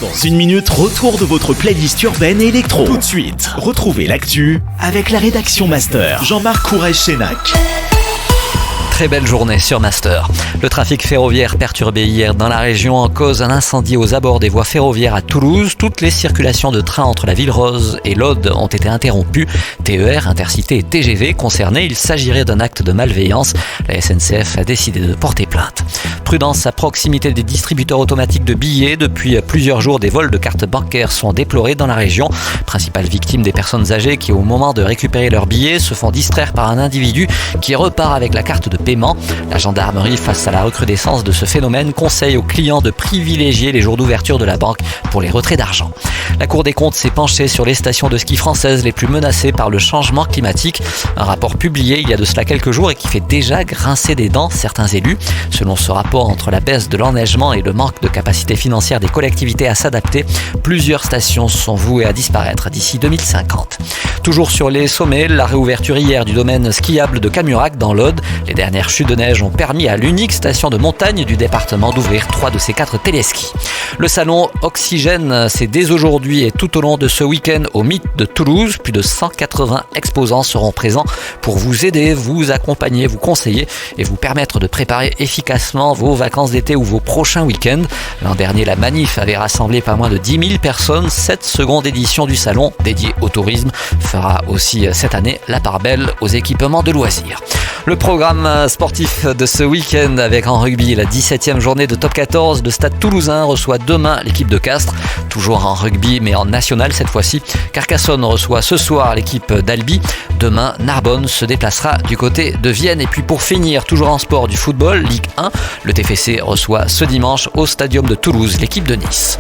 Dans une minute, retour de votre playlist urbaine et électro. Tout de suite, retrouvez l'actu avec la rédaction Master. Jean-Marc Courage-Sénac. Très belle journée sur Master. Le trafic ferroviaire perturbé hier dans la région en cause un incendie aux abords des voies ferroviaires à Toulouse. Toutes les circulations de trains entre la ville rose et l'Aude ont été interrompues. TER, Intercité et TGV concernés. Il s'agirait d'un acte de malveillance. La SNCF a décidé de porter plainte. Prudence à proximité des distributeurs automatiques de billets. Depuis plusieurs jours, des vols de cartes bancaires sont déplorés dans la région. Principale victime des personnes âgées qui, au moment de récupérer leurs billets, se font distraire par un individu qui repart avec la carte de paiement. La gendarmerie, face à la recrudescence de ce phénomène, conseille aux clients de privilégier les jours d'ouverture de la banque pour les retraits d'argent. La Cour des comptes s'est penchée sur les stations de ski françaises les plus menacées par le changement climatique. Un rapport publié il y a de cela quelques jours et qui fait déjà grincer des dents certains élus. Selon ce rapport, entre la baisse de l'enneigement et le manque de capacité financière des collectivités à s'adapter, plusieurs stations sont vouées à disparaître d'ici 2050. Toujours sur les sommets, la réouverture hier du domaine skiable de Camurac dans l'Aude. Les dernières chutes de neige ont permis à l'unique station de montagne du département d'ouvrir 3 de ses 4 téléskis. Le salon Oxygène, c'est dès aujourd'hui et tout au long de ce week-end au Mythe de Toulouse. Plus de 180 exposants seront présents pour vous aider, vous accompagner, vous conseiller et vous permettre de préparer efficacement vos vacances d'été ou vos prochains week-ends. L'an dernier, la manif avait rassemblé pas moins de 10 000 personnes. Cette seconde édition du salon, dédiée au tourisme, fera aussi cette année la part belle aux équipements de loisirs. Le programme sportif de ce week-end avec en rugby la 17e journée de top 14. Le Stade Toulousain reçoit demain l'équipe de Castres, toujours en rugby mais en national cette fois-ci. Carcassonne reçoit ce soir l'équipe d'Albi. Demain, Narbonne se déplacera du côté de Vienne. Et puis pour finir, toujours en sport du football, Ligue 1, le TFC reçoit ce dimanche au Stadium de Toulouse l'équipe de Nice.